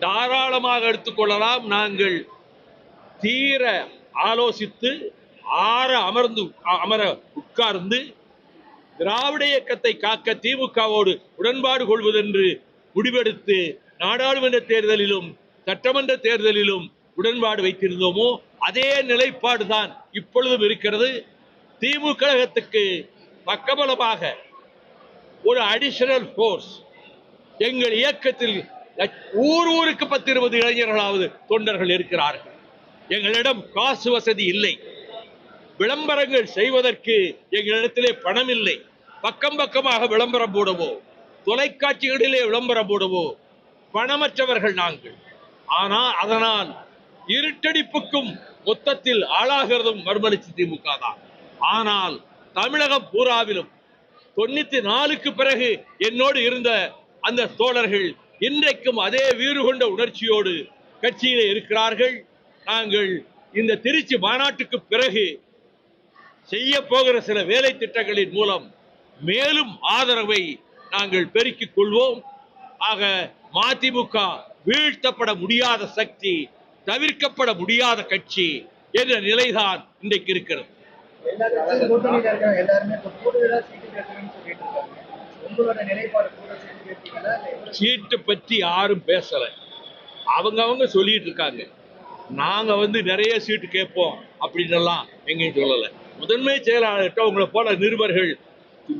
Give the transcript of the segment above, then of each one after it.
தாராளமாக எடுத்துக்கொள்ளலாம். நாங்கள் தீர ஆலோசித்து அமர உட்கார்ந்து திராவிட இயக்கத்தை காக்க திமுகவோடு உடன்பாடு கொள்வதென்று முடிவெடுத்து நாடாளுமன்ற தேர்தலிலும் சட்டமன்ற தேர்தலிலும் உடன்பாடு வைத்திருந்தோமோ அதே நிலைப்பாடு தான் இப்பொழுதும் இருக்கிறது. திமுக கழகத்துக்கு பக்கபலமாக ஒரு அடிஷனல் போர்ஸ் எங்கள் இயக்கத்தில் ஊருக்கு 10-20 இளைஞர்களாவது தொண்டர்கள் இருக்கிறார்கள். எங்களிடம் காசு வசதி இல்லை, விளம்பரங்கள் செய்வதற்கு எங்களிடத்திலே பணம் இல்லை. பக்கம் பக்கமாக விளம்பரம் போடவோ தொலைக்காட்சிகளிலே விளம்பரம் போடவோ பணமற்றவர்கள் நாங்கள். ஆனால் அதனால் இருட்டடிப்புக்கும் மொத்தத்தில் ஆளாகிறதும் மறுமலர்ச்சி திமுக தான். ஆனால் தமிழகம் பூராவிலும் 94க்கு பிறகு என்னோடு இருந்த அந்த தோழர்கள் இன்றைக்கும் அதே வீறு கொண்ட உணர்ச்சியோடு கட்சியிலே இருக்கிறார்கள். நாங்கள் இந்த திருச்சி மாநாட்டுக்கு பிறகு செய்ய போகிற சில வேலை திட்டங்களின் மூலம் மேலும் ஆதரவை நாங்கள் பெருக்கிக் கொள்வோம். ஆக மதிமுக வீழ்த்தப்பட முடியாத சக்தி, தவிர்க்கப்பட முடியாத கட்சி என்ற நிலைதான் இன்றைக்கு இருக்கிறது. சீட்டு பற்றி யாரும் பேசல, அவங்க சொல்லிட்டு இருக்காங்க. நாங்க நிறைய சீட்டு கேட்போம் அப்படின்னு எல்லாம் எங்கேயும் சொல்லல. முதன்மை செயலாளர்கிட்ட உங்களை போல நிருபர்கள்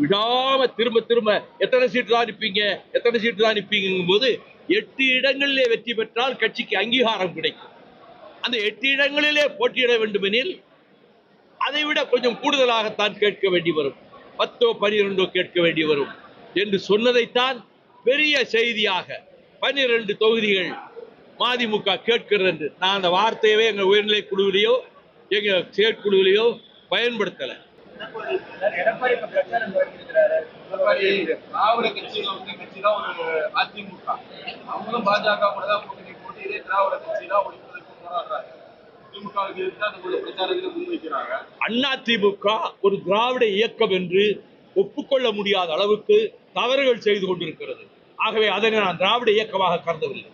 விடாம திரும்ப எத்தனை சீட்டு தான் நிற்பீங்க போது 8 இடங்களிலே வெற்றி பெற்றால் கட்சிக்கு அங்கீகாரம் கிடைக்கும். அந்த 8 இடங்களிலே போட்டியிட வேண்டுமெனில் அதை விட கொஞ்சம் கூடுதலாகத்தான் கேட்க வேண்டி வரும், 10-12 கேட்க வேண்டி வரும் என்று சொன்னதைத்தான் பெரிய செய்தியாக 12 தொகுதிகள் மதிமுக கேட்கிறது என்று நான் அந்த வார்த்தையவே எங்க உயர்நிலை குழுவிலேயோ எங்க செயற்குழுவிலேயோ பயன்படுத்தல. அதிமுக ஒரு திராவிட இயக்கம் என்று ஒப்புக்கொள்ள முடியாத அளவுக்கு தவறுகள் செய்து கொண்டிருக்கிறது. ஆகவே அதனை நான் திராவிட இயக்கமாக கருதவில்லை.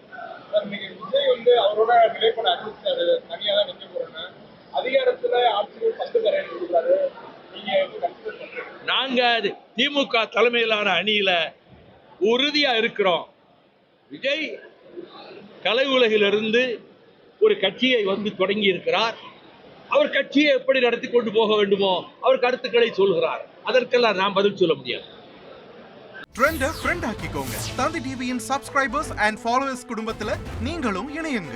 அவரோட நிலைப்பாடு அறிவிச்சாரு, தனியா தான் நிக்க போறேன்னு. அதிகாரத்துல ஆட்சியில் 10 தரேன்னு சொல்றாரு. நாங்க திமுக தலைமையிலான அணியில உறுதியா இருக்கிறோம். விஜய் கலை உலகிலிருந்து ஒரு கட்சியை தொடங்கி இருக்கிறார். அவர் கட்சியை எப்படி நடத்தி கொண்டு போக வேண்டுமோ அவர் கருத்துக்களை சொல்கிறார். அதற்கெல்லாம் நாம் பதில் சொல்ல முடியாது. ட்ரெண்ட ஃப்ரெண்ட் ஆக்கிக்கோங்க. தந்தி டிவியின் சப்ஸ்கிரைபர்ஸ் அண்ட் ஃபாலோவர்ஸ் குடும்பத்துல நீங்களும் இணையுங்க.